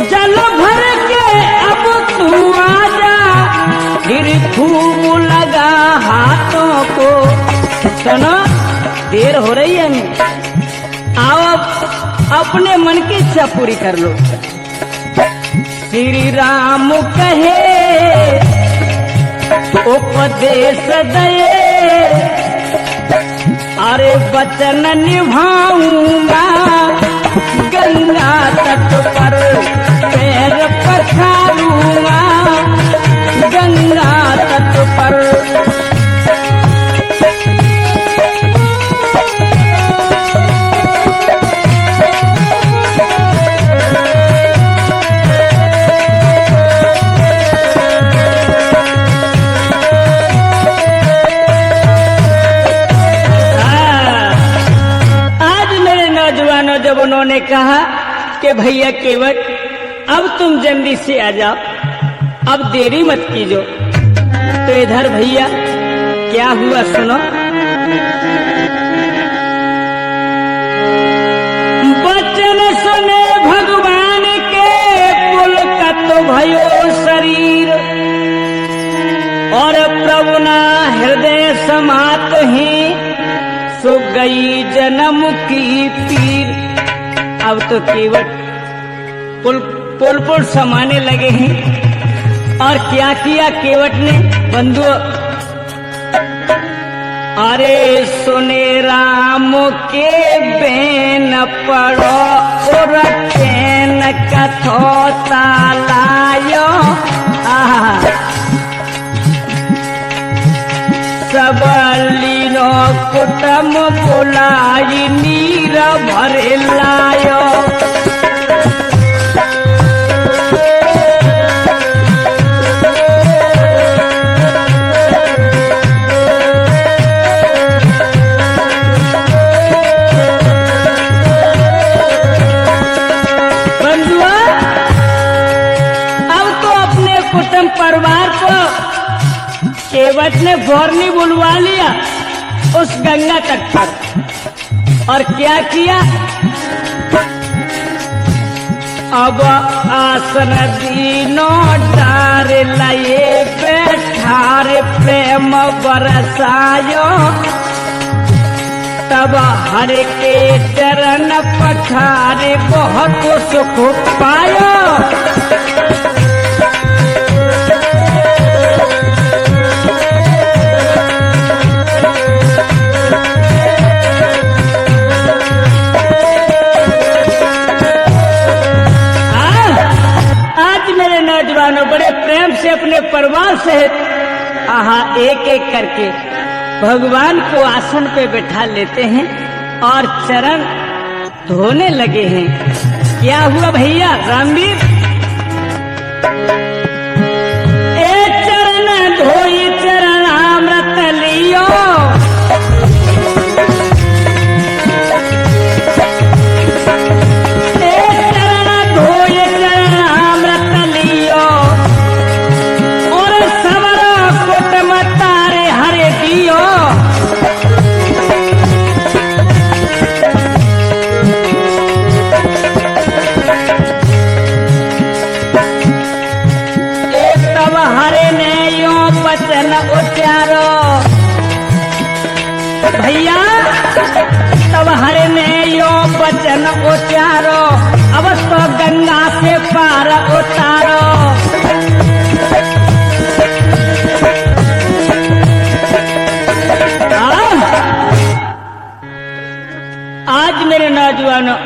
जल भर के अब तू आजा, फिर खूब लगा हाथों को। सुनो, देर हो रही है, आओ अपने मन की इच्छा पूरी कर लो। श्री राम कहे उपदेश दे, अरे वचन निभाऊंगा, गंगा तट पर पैर पखारूंगा, गंगा तट पर। जब उन्होंने कहा कि भैया केवट अब तुम जल्दी से आ जाओ, अब देरी मत कीजिए, तो इधर भैया क्या हुआ सुनो। बचन सुने भगवान के पुलकत भयो शरीर, और प्रभु ना हृदय समात ही सो गई जन्म की पीर। अब तो केवट पुल समाने लगे हैं। और क्या किया केवट ने बंधु, अरे सुने राम के बेन पड़ो और चैन कथोता लायो, सब लीनो कुटम बुलाई नीर भरे लायो। बंधुआ, अब तो अपने कुटुंब परिवार को केवट ने भोरनी बुलवा लिया उस गंगा तट पर। और क्या किया, अब आसन दीनो डार लाए बैठार प्रेम बरसायो, तब हर के चरण पठारे बहुत सुख पायो। बड़े प्रेम से अपने परिवार से एक एक करके भगवान को आसन पे बैठा लेते हैं और चरण धोने लगे हैं। क्या हुआ भैया रामवीर, ए चरण धोई चरण अमृत लियो, उचारो भैया, तब हरे ने यो वचन उचारो, अब तो गंगा से पार उतारो। आज मेरे नौजवानों,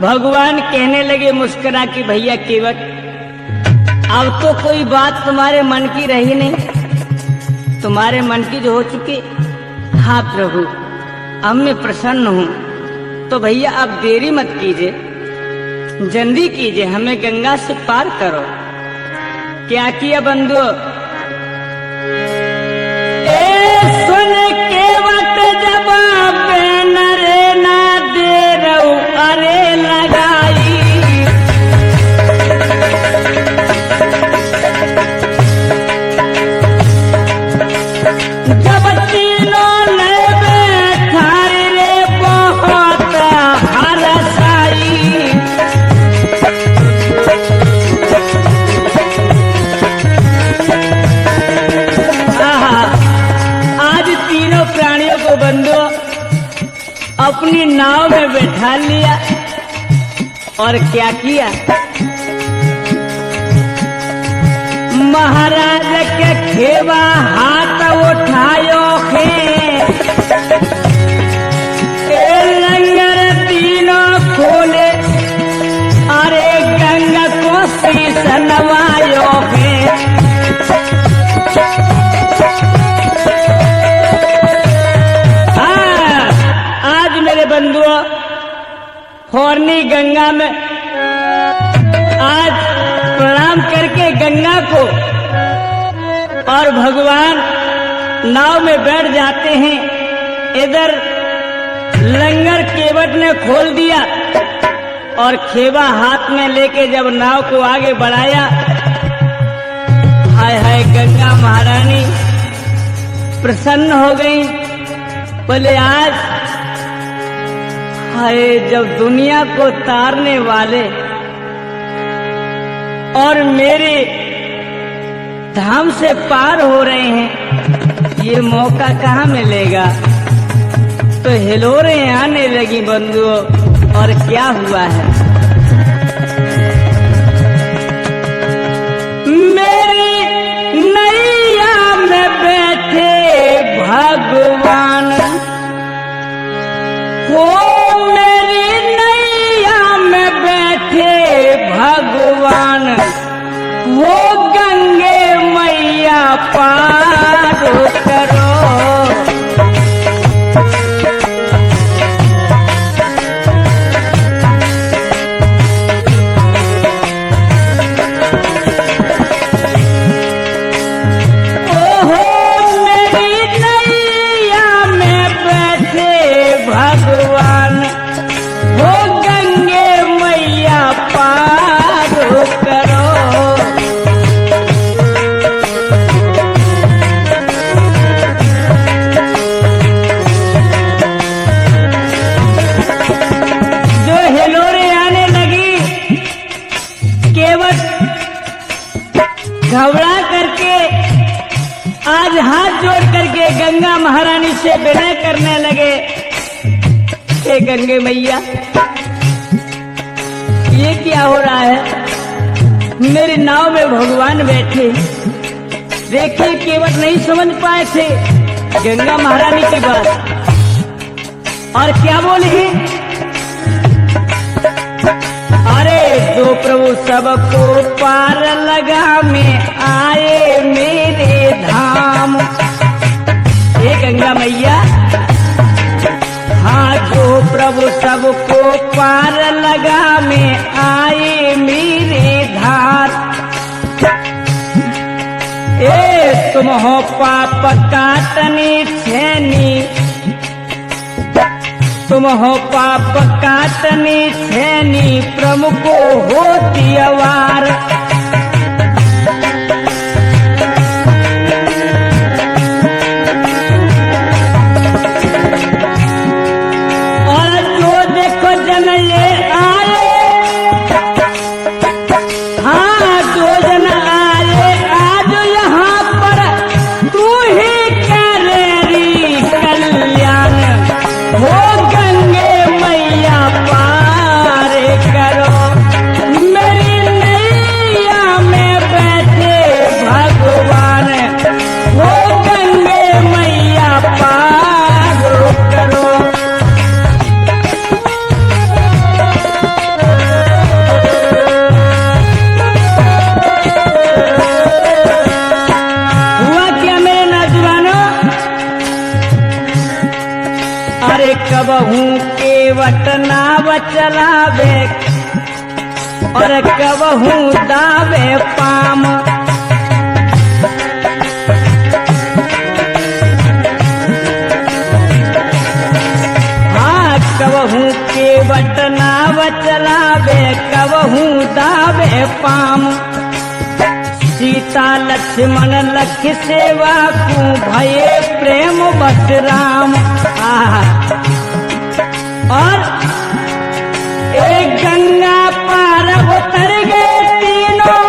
भगवान कहने लगे मुस्कुरा कि भैया केवट अब तो कोई बात तुम्हारे मन की रही नहीं, तुम्हारे मन की जो हो चुकी। हाँ प्रभु, अब मैं प्रसन्न हूँ, तो भैया अब देरी मत कीजिए, जल्दी कीजिए, हमें गंगा से पार करो। क्या किया बंधु, सुन केवट जवाब नरे ना दे रहू, अरे लगाई जब तीनों ने बैठाई रे बहुत हरसाई, और क्या किया, महाराज के खेवा हाथ उठायो लंगर तीनों खोले, अरे गंगा को शीश नवायो आज मेरे बंधुओं होरनी गंगा में आज प्रणाम करके गंगा को और भगवान नाव में बैठ जाते हैं। इधर लंगर केवट ने खोल दिया और खेवा हाथ में लेके जब नाव को आगे बढ़ाया, हाय हाय गंगा महारानी प्रसन्न हो गई। बोले आज हाय जब दुनिया को तारने वाले और मेरे धाम से पार हो रहे हैं, ये मौका कहाँ मिलेगा। तो हिलोरें आने लगी बंधुओं, और क्या हुआ है, मेरी नैया में बैठे भगवान हो, मेरी नैया में बैठे भगवान हो, गंगे मैया पार करो। घबरा करके आज हाथ जोड़ करके गंगा महारानी से विनय करने लगे, हे गंगे मैया ये क्या हो रहा है, मेरी नाव में भगवान बैठे। देखिए केवट नहीं समझ पाए थे गंगा महारानी की बात, और क्या बोले, अरे जो प्रभु सबको पार लगा में आए मेरे धाम, हे गंगा मैया हाँ जो प्रभु सबको पार लगा में आए मेरे धार, ए तुम हो पाप काटनी छेनी, तुम हो पाप काटनी छेनी, प्रमुख होती अवार। और जो देखो जन ये आए, हाँ जो जन आए आज यहाँ पर, तू ही करेरी कल्याण हो, गंगे मैया पार करो, मेरी नैया में बैठे भगवान हो, गंगे मैया पार करो। हुआ क्या मेरे नौजवानों, अरे कबहू केवट नाव चलावे और कबहू दावे पाम, हाँ कबहू केवट नाव चलावे कबहू दावे पाम, सीता लक्ष्मण लख सेवा को भये प्रेम बस राम। और एक गंगा पार उतर गए तीनों,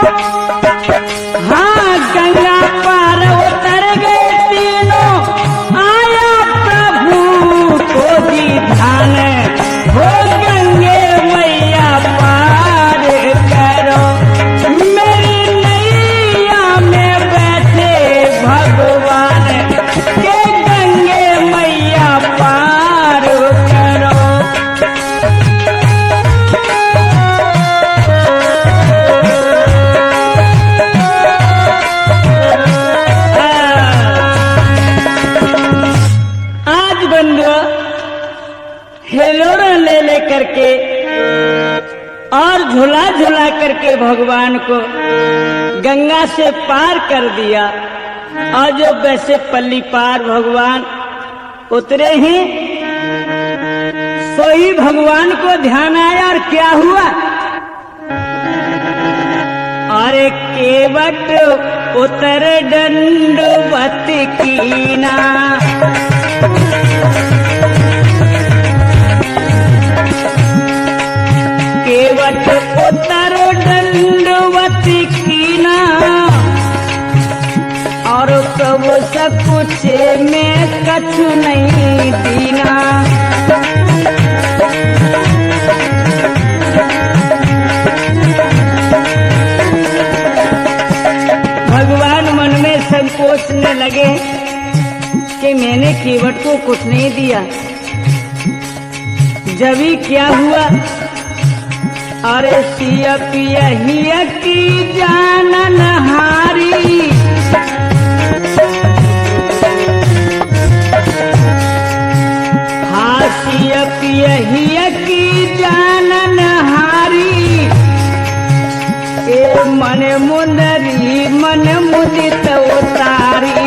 हाँ गंगा पार उतर गए तीनों, आया प्रभु को दी ध्यान हो, गंगे मैया पार करके भगवान को गंगा से पार कर दिया। और जो वैसे पल्ली पार भगवान उतरे हैं, सो ही भगवान को ध्यान आया। और क्या हुआ? अरे केवट उतर दंडवत कीना, केवट उतर दंडवत कीना, और कब सब कुछ में कछु नहीं दीना। भगवान मन में संकोचने लगे कि मैंने केवट को कुछ नहीं दिया। जब ही क्या हुआ? अरे सिया पिया हिया की जानन हारी, हासिया पिया हिया की जानन हारी, ए मन मुंदरी मन मुदित उतारी।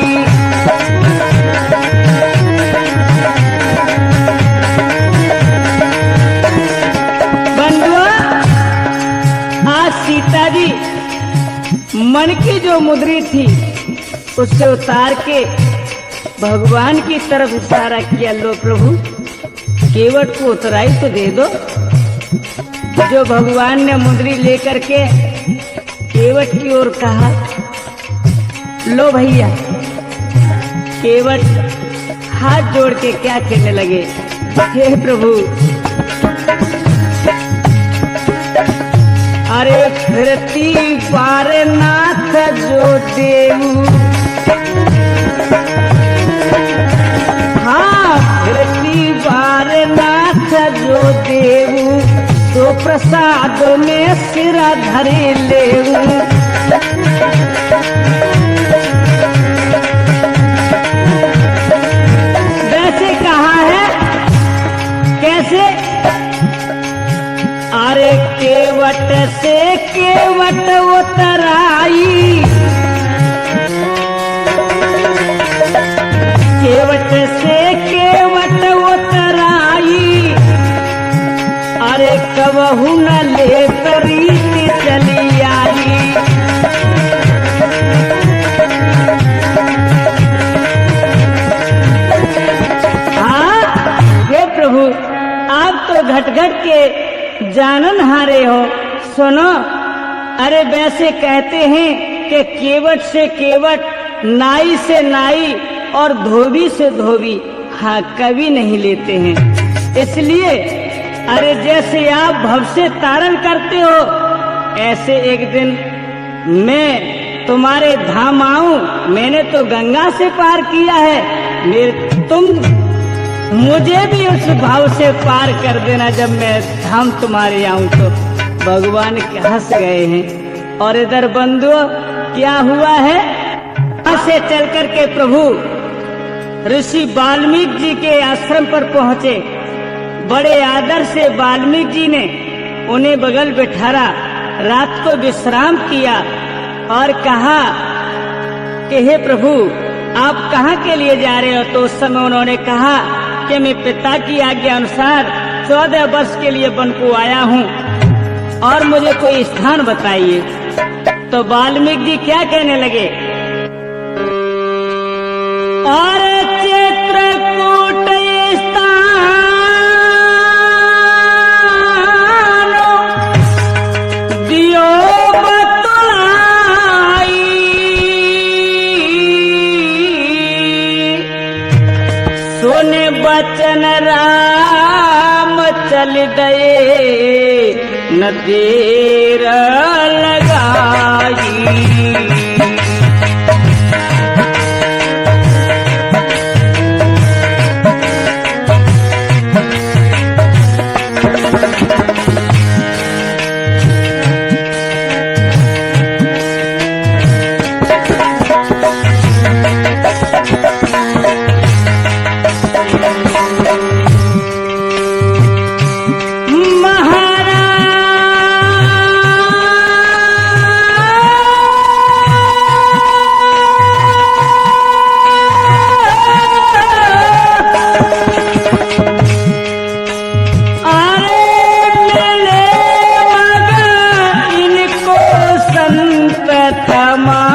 सीता जी मन की जो मुद्री थी उससे उतार के भगवान की तरफ इशारा किया, लो प्रभु केवट को उतराई तो दे दो। जो भगवान ने मुद्री लेकर के केवट की ओर कहा, लो भैया। केवट हाथ जोड़ के क्या कहने लगे, हे प्रभु अरे फिरती बारनाथ जो देऊ, हाँ फिरती बारनाथ जो देऊ, तो प्रसाद में सिरा धरे लेऊ। वैसे कहा है कैसे? अरे केवट से केवट उतराई, केवट से केवट उतराई, अरे कबहू न ले प्रीति चली आई। हाँ हे प्रभु आप तो घट घट के जानन हारे हो। सुनो, अरे वैसे कहते हैं कि केवट से केवट, नाई से नाई और धोबी से धोबी, हाँ कभी नहीं लेते हैं। इसलिए अरे जैसे आप भव से तारण करते हो, ऐसे एक दिन मैं तुम्हारे धाम आऊं। मैंने तो गंगा से पार किया है, तुम मुझे भी उस भाव से पार कर देना जब मैं धाम तुम्हारे आऊं। तो भगवान हंस गए हैं। और इधर बंधुओं क्या हुआ है? वहां से चल कर के प्रभु ऋषि वाल्मीकि जी के आश्रम पर पहुंचे। बड़े आदर से वाल्मीकि जी ने उन्हें बगल बिठारा, रात को विश्राम किया और कहा कि हे प्रभु आप कहाँ के लिए जा रहे हो? तो उस समय उन्होंने कहा कि मैं पिता की आज्ञा अनुसार 14 वर्ष के लिए वन को आया हूँ और मुझे कोई स्थान बताइए। तो वाल्मीकि जी क्या कहने लगे? और चित्रकूट स्थान दियो बतलाई, सुने बचन राम चल गए, न देर लगाई। महाराज तमाम।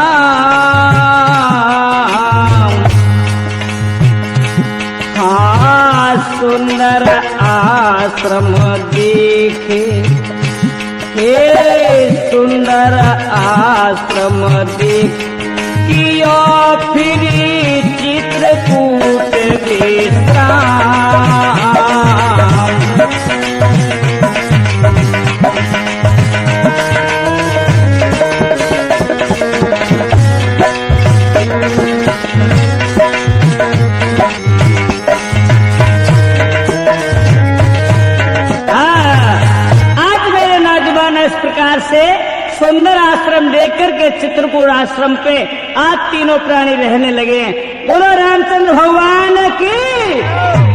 हाँ सुंदर आश्रम देखे, हे सुंदर आश्रम देख, किया फिर चित्रकूट विश्राम। इस प्रकार से सुंदर आश्रम देख करके चित्रकूट आश्रम पे आज तीनों प्राणी रहने लगे। बोलो रामचंद्र भगवान की।